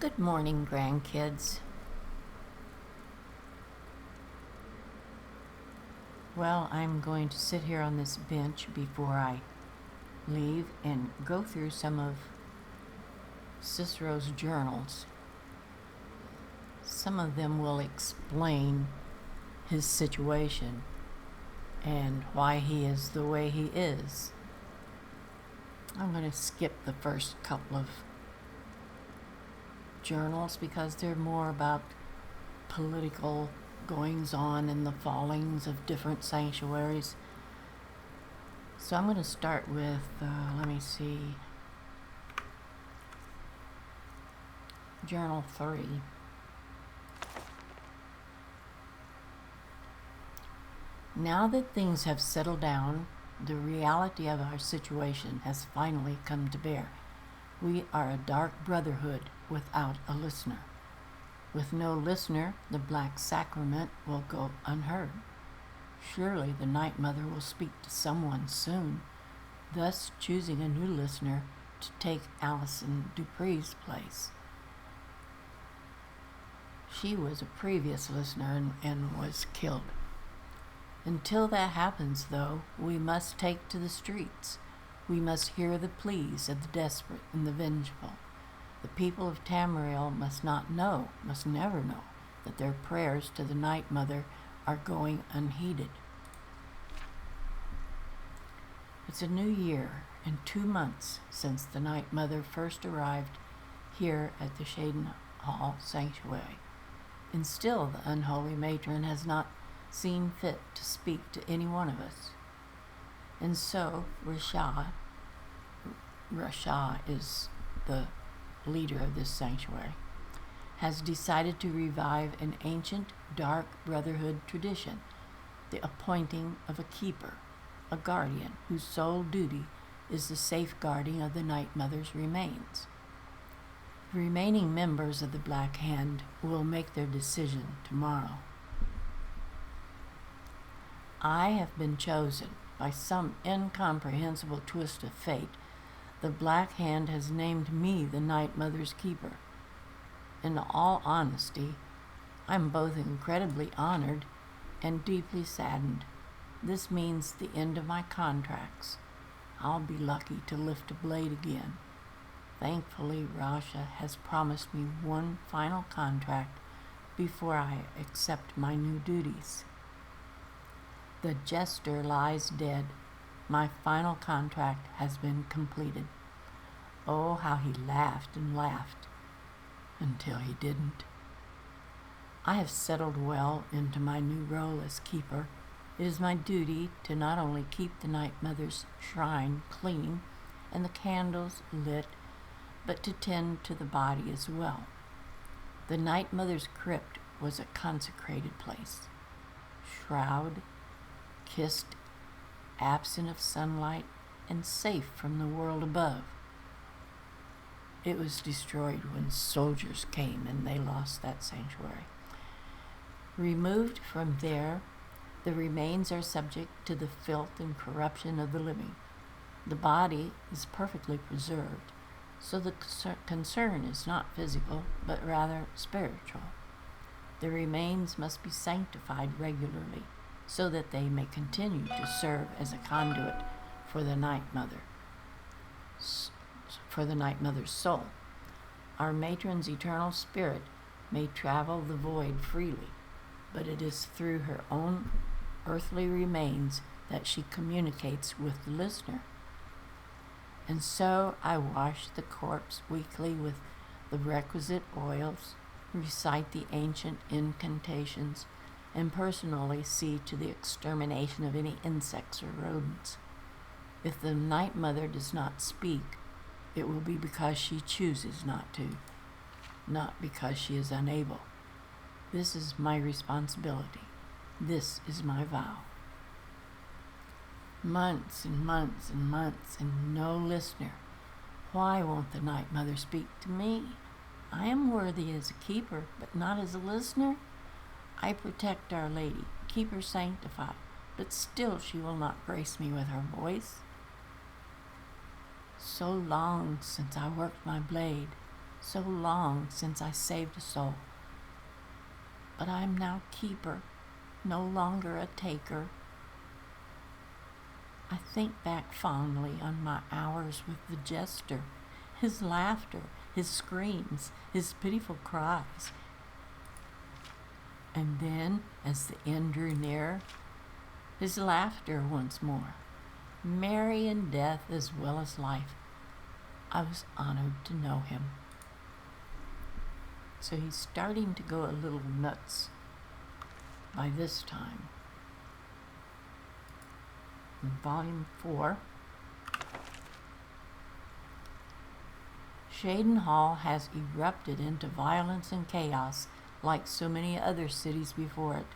Good morning, grandkids. Well, I'm going to sit here on this bench before I leave and go through some of Cicero's journals. Some of them will explain his situation and why he is the way he is. I'm going to skip the first couple of journals because they're more about political goings on and the fallings of different sanctuaries. So I'm going to start with, let me see, Journal 3. Now that things have settled down, the reality of our situation has finally come to bear. We are a dark brotherhood without a listener. With no listener, the Black Sacrament will go unheard. Surely the Night Mother will speak to someone soon, thus choosing a new listener to take Alison Dupree's place. She was a previous listener and was killed. Until that happens, though, we must take to the streets. We must hear the pleas of the desperate and the vengeful. The people of Tamriel must never know, that their prayers to the Night Mother are going unheeded. It's a new year and 2 months since the Night Mother first arrived here at the Shadowmere Sanctuary, and still the unholy matron has not seen fit to speak to any one of us. And so Rasha is the leader of this sanctuary, has decided to revive an ancient dark brotherhood tradition, the appointing of a keeper, a guardian whose sole duty is the safeguarding of the Night Mother's remains. The remaining members of the Black Hand will make their decision tomorrow. I have been chosen. By some incomprehensible twist of fate, the Black Hand has named me the Night Mother's keeper. In all honesty, I'm both incredibly honored and deeply saddened. This means the end of my contracts. I'll be lucky to lift a blade again. Thankfully, Rasha has promised me one final contract before I accept my new duties. The jester lies dead. My final contract has been completed. Oh, how he laughed and laughed until he didn't. I have settled well into my new role as keeper. It is my duty to not only keep the Night Mother's shrine clean and the candles lit, but to tend to the body as well. The Night Mother's crypt was a consecrated place. Shroud, kissed, absent of sunlight, and safe from the world above. It was destroyed when soldiers came and they lost that sanctuary. Removed from there, the remains are subject to the filth and corruption of the living. The body is perfectly preserved, so the concern is not physical, but rather spiritual. The remains must be sanctified regularly, so that they may continue to serve as a conduit for the Night Mother, for the Night Mother's soul. Our matron's eternal spirit may travel the void freely, but it is through her own earthly remains that she communicates with the listener. And so I wash the corpse weekly with the requisite oils, recite the ancient incantations, and personally see to the extermination of any insects or rodents. If the Night Mother does not speak, it will be because she chooses not to, not because she is unable. This is my responsibility. This is my vow. Months and months and months and no listener. Why won't the Night Mother speak to me? I am worthy as a keeper, but not as a listener. I protect Our Lady, keep her sanctified, but still she will not grace me with her voice. So long since I worked my blade, So long since I saved a soul. But I'm now keeper, no longer a taker. I think back fondly on my hours with the jester, his laughter, his screams, his pitiful cries. And then, as the end drew near, his laughter once more, merry in death as well as life. I was honored to know him. So he's starting to go a little nuts by this time. In Volume 4, Shadenhall has erupted into violence and chaos like so many other cities before it.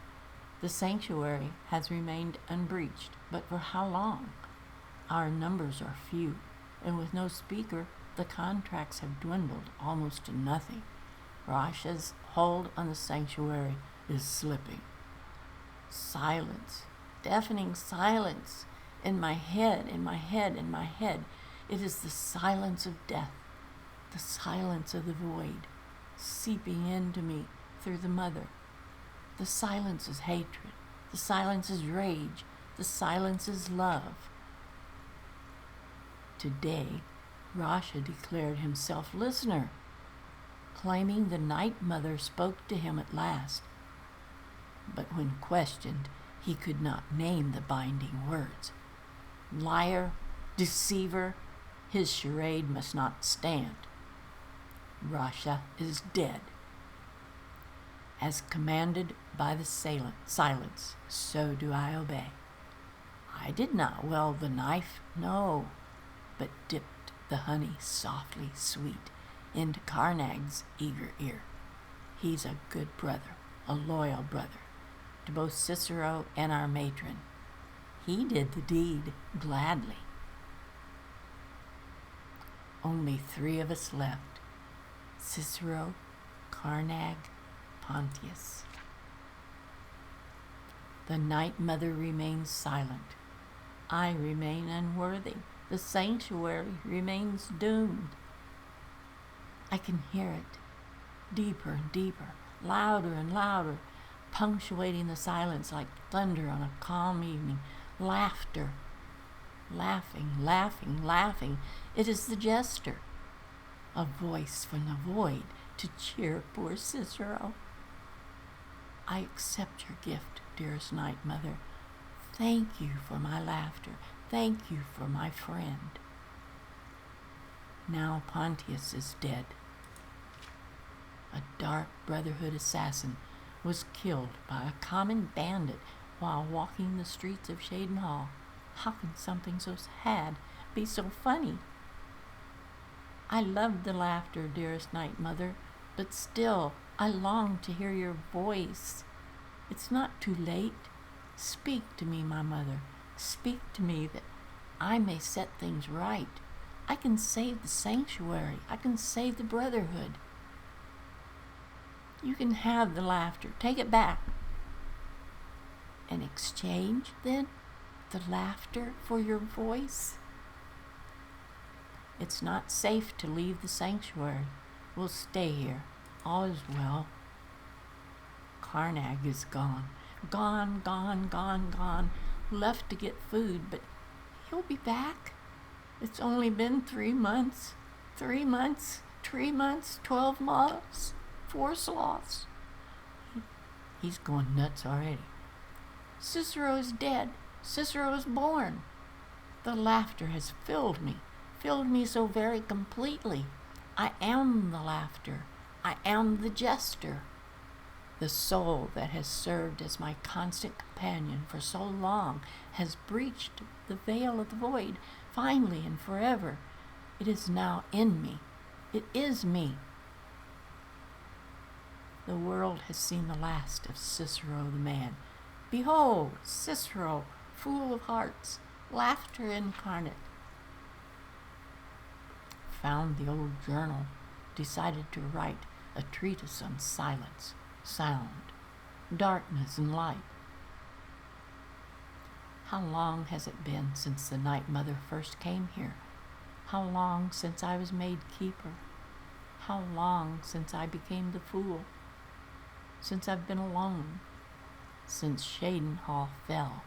The sanctuary has remained unbreached, but for how long? Our numbers are few, and with no speaker, the contracts have dwindled almost to nothing. Rasha's hold on the sanctuary is slipping. Silence, deafening silence, in my head, in my head, in my head. It is the silence of death, the silence of the void, seeping into me through the mother. The silence is hatred, the silence is rage, the silence is love. Today, Rasha declared himself listener, claiming the Night Mother spoke to him at last. But when questioned, he could not name the binding words. Liar, deceiver, his charade must not stand. Rasha is dead. As commanded by the silence, so do I obey. I did not weld the knife, no, but dipped the honey softly sweet into Carnag's eager ear. He's a good brother, a loyal brother, to both Cicero and our matron. He did the deed gladly. Only 3 of us left: Cicero, Carnag, Pontius. The Night Mother remains silent. I remain unworthy. The sanctuary remains doomed. I can hear it, deeper and deeper, louder and louder, punctuating the silence like thunder on a calm evening. Laughter, laughing, laughing, laughing. It is the jester, a voice from the void to cheer poor Cicero. I accept your gift, dearest Night Mother. Thank you for my laughter. Thank you for my friend. Now Pontius is dead. A dark Brotherhood assassin was killed by a common bandit while walking the streets of Shadenhall. How can something so sad be so funny? I loved the laughter, dearest Night Mother, but still I long to hear your voice. It's not too late. Speak to me, my mother. Speak to me that I may set things right. I can save the sanctuary. I can save the Brotherhood. You can have the laughter. Take it back. In exchange, then, the laughter for your voice? It's not safe to leave the sanctuary. We'll stay here. All is well. Carnag is gone. Gone, gone, gone, gone. Left to get food, but he'll be back. It's only been 3 months. 3 months, 3 months, 12 months, 4 sloths. He's going nuts already. Cicero's dead. Cicero's born. The laughter has filled me so very completely. I am the laughter. I am the jester. The soul that has served as my constant companion for so long has breached the veil of the void, finally and forever. It is now in me. It is me. The world has seen the last of Cicero the man. Behold, Cicero, fool of hearts, laughter incarnate. Found the old journal, decided to write a treatise on silence, sound, darkness, and light. How long has it been since the Night Mother first came here? How long since I was made keeper? how long since I became the fool, since I've been alone, since Shadenhall fell,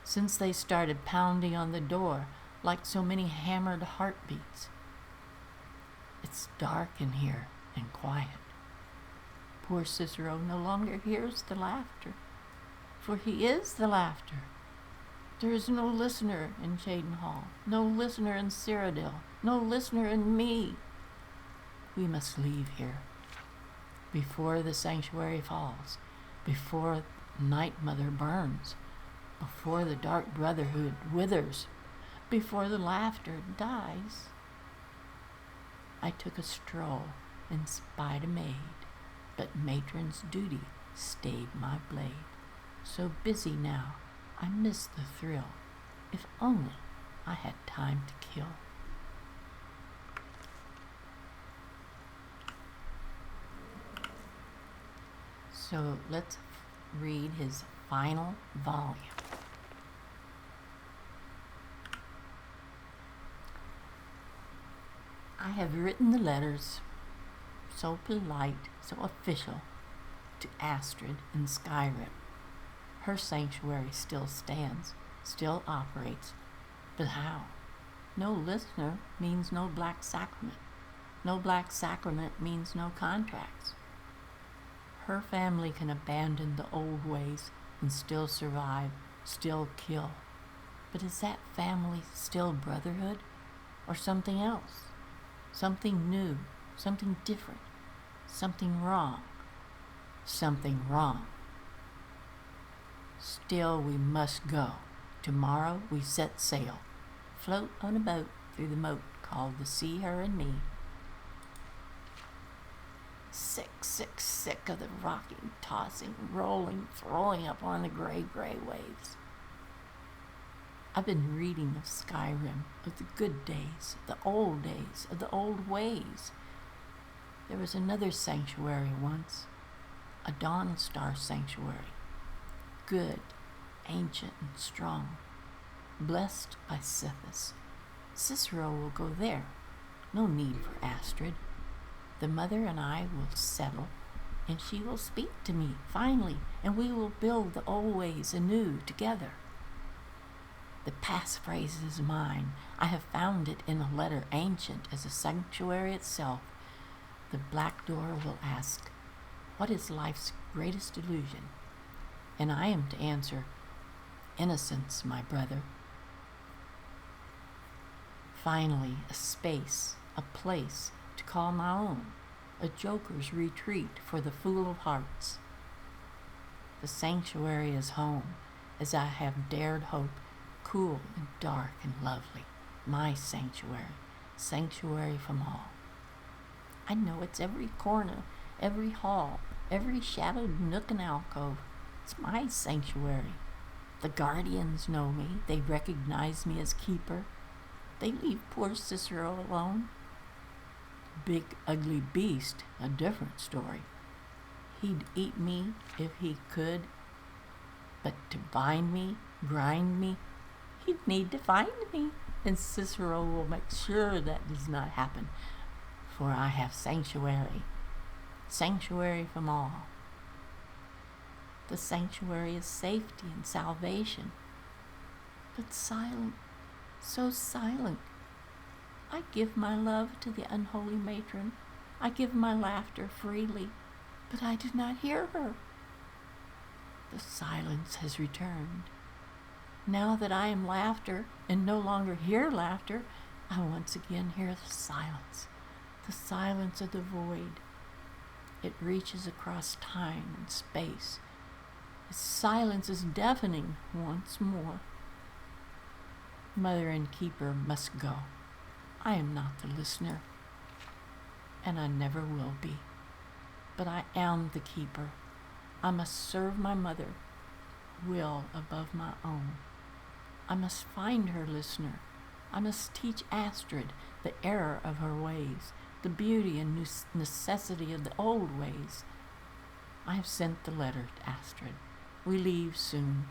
since they started pounding on the door like so many hammered heartbeats. It's dark in here and quiet. Poor Cicero no longer hears the laughter, for he is the laughter. There is no listener in Shadenhall, no listener in Cyrodiil, no listener in me. We must leave here before the sanctuary falls, before Night Mother burns, before the Dark Brotherhood withers, before the laughter dies. I took a stroll and spied a maid, but matron's duty stayed my blade. So busy now, I miss the thrill. If only I had time to kill. So let's read his final volume. I have written the letters, so polite, so official, to Astrid in Skyrim. Her sanctuary still stands, still operates, but how? No listener means no black sacrament. No black sacrament means no contracts. Her family can abandon the old ways and still survive, still kill. But is that family still brotherhood or something else? Something new, something different, something wrong, something wrong. Still we must go. Tomorrow we set sail, float on a boat through the moat called the Sea, Her, and Me. Sick, sick, sick of the rocking, tossing, rolling, throwing up on the gray, gray waves. I've been reading of Skyrim, of the good days, the old days, of the old ways. There was another sanctuary once, a Dawnstar Sanctuary, good, ancient, and strong, blessed by Sithis. Cicero will go there. No need for Astrid. The mother and I will settle, and she will speak to me, finally, and we will build the old ways anew together. The passphrase is mine. I have found it in a letter ancient as a sanctuary itself. The black door will ask, what is life's greatest illusion? And I am to answer, innocence, my brother. Finally, a space, a place to call my own, a joker's retreat for the fool of hearts. The sanctuary is home, as I have dared hope, cool and dark and lovely, my sanctuary, sanctuary from all. I know it's every corner, every hall, every shadowed nook and alcove. It's my sanctuary. The guardians know me. They recognize me as keeper. They leave poor Cicero alone. Big ugly beast, a different story. He'd eat me if he could, but to bind me, grind me, he'd need to find me, and Cicero will make sure that does not happen, for I have sanctuary, sanctuary from all. The sanctuary is safety and salvation, but silent, so silent. I give my love to the unholy matron. I give my laughter freely, but I do not hear her. The silence has returned. Now that I am laughter and no longer hear laughter, I once again hear the silence of the void. It reaches across time and space. The silence is deafening once more. Mother and keeper must go. I am not the listener, and I never will be. But I am the keeper. I must serve my mother, will above my own. I must find her listener. I must teach Astrid the error of her ways, the beauty and necessity of the old ways. I have sent the letter to Astrid. We leave soon.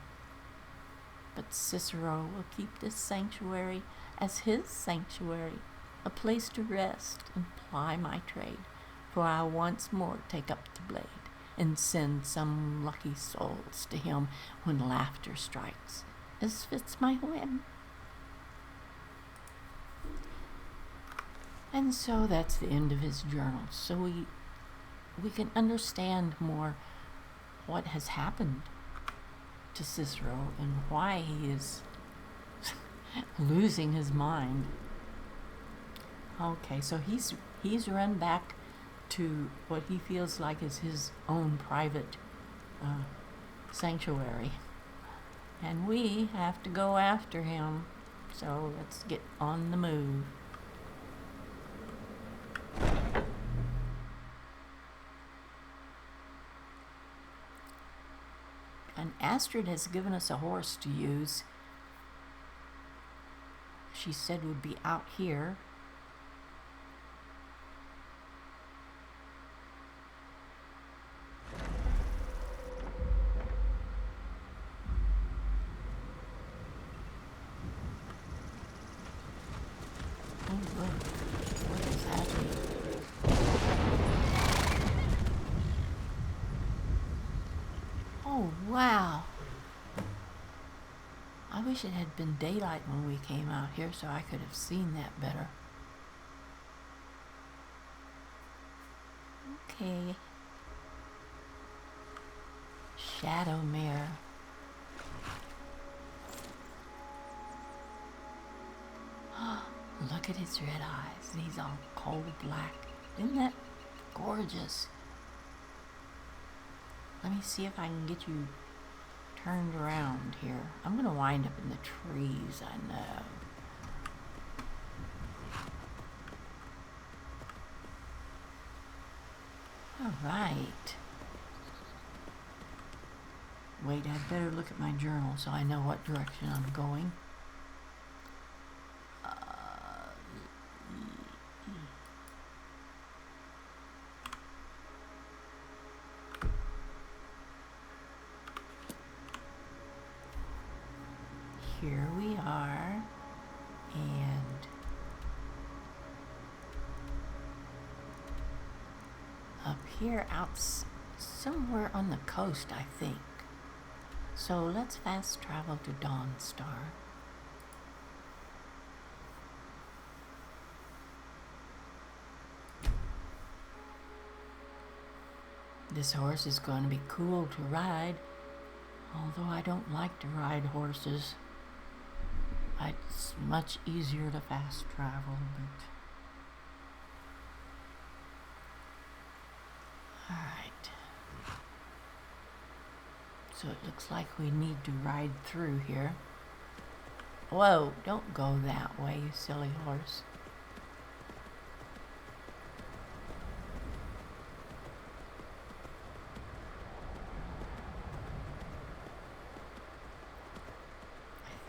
But Cicero will keep this sanctuary as his sanctuary, a place to rest and ply my trade, for I once more take up the blade and send some lucky souls to him when laughter strikes, as fits my whim. And so that's the end of his journal. So we can understand more what has happened to Cicero and why he is losing his mind. Okay, so he's run back to what he feels like is his own private sanctuary. And we have to go after him. So let's get on the move. And Astrid has given us a horse to use. She said would be out here. What is happening? Oh, wow. I wish it had been daylight when we came out here so I could have seen that better. Okay. Shadowmere. Look at his red eyes. He's all coal black. Isn't that gorgeous? Let me see if I can get you turned around here. I'm going to wind up in the trees, I know. All right. Wait, I'd better look at my journal so I know what direction I'm going. Here we are, and up here somewhere on the coast, I think. So let's fast travel to Dawnstar. This horse is going to be cool to ride, although I don't like to ride horses. It's much easier to fast travel, but... Alright. So it looks like we need to ride through here. Whoa, don't go that way, you silly horse.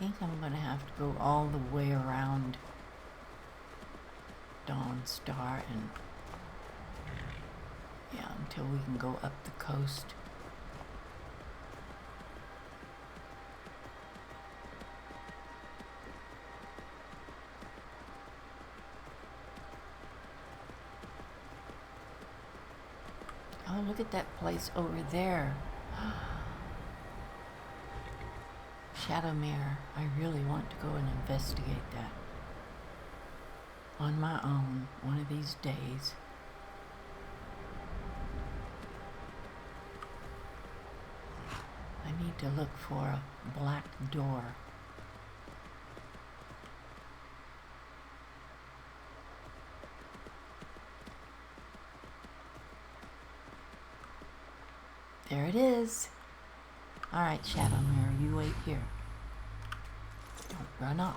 I think I'm going to have to go all the way around Dawnstar and until we can go up the coast. Oh, look at that place over there. Shadowmere. I really want to go and investigate that on my own one of these days. I need to look for a black door. There it is. All right, Shadowmere, you wait here. Don't run off.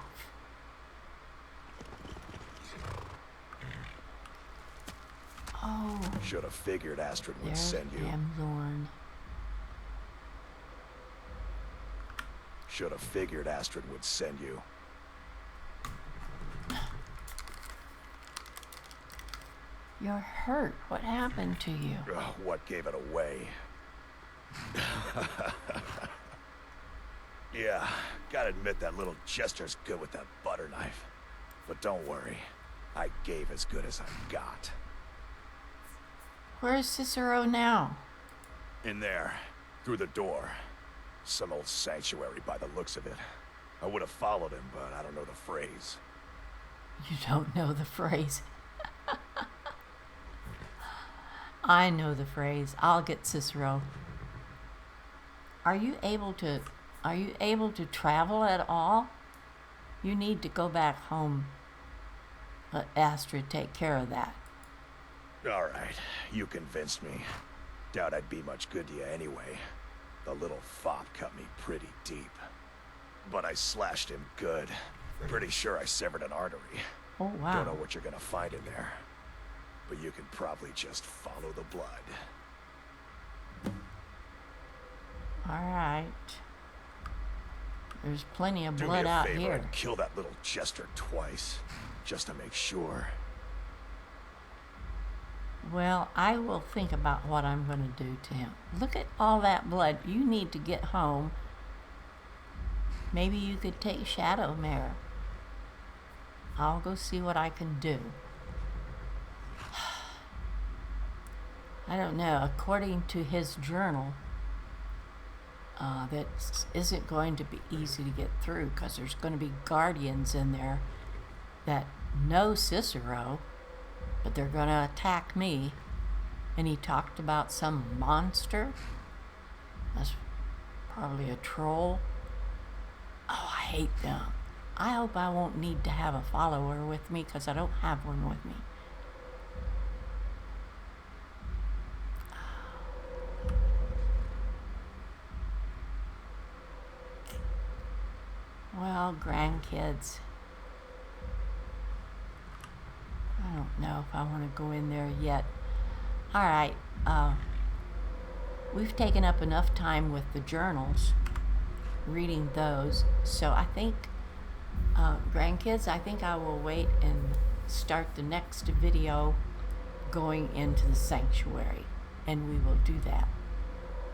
Oh. Should have figured Astrid would send you. Amlorn. Should have figured Astrid would send you. You're hurt. What happened to you? What gave it away? Yeah, gotta admit that little Chester's good with that butter knife. But don't worry, I gave as good as I got. Where's Cicero now? In there, through the door. Some old sanctuary by the looks of it. I would have followed him, but I don't know the phrase. You don't know the phrase. I know the phrase. I'll get Cicero. Are you able to travel at all? You need to go back home. Let Astrid take care of that. All right, you convinced me. Doubt I'd be much good to you anyway. The little fop cut me pretty deep. But I slashed him good. Pretty sure I severed an artery. Oh, wow. Don't know what you're gonna find in there. But you can probably just follow the blood. All right. There's plenty of Do blood me a out favor here. and kill that little jester twice, just to make sure. Well, I will think about what I'm going to do to him. Look at all that blood. You need to get home. Maybe you could take Shadowmere. I'll go see what I can do. I don't know. According to his journal, that isn't going to be easy to get through because there's going to be guardians in there that know Cicero, but they're going to attack me. And he talked about some monster. That's probably a troll. Oh, I hate them. I hope I won't need to have a follower with me because I don't have one with me. Well, grandkids. I don't know if I want to go in there yet. All right. We've taken up enough time with the journals, reading those. So I think, grandkids, I think I will wait and start the next video going into the sanctuary. And we will do that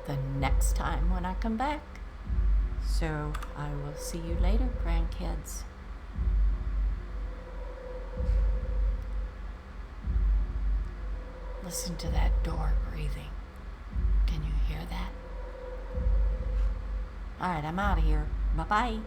the next time when I come back. So I will see you later, grandkids. Listen to that door breathing. Can you hear that? All right, I'm out of here. Bye-bye.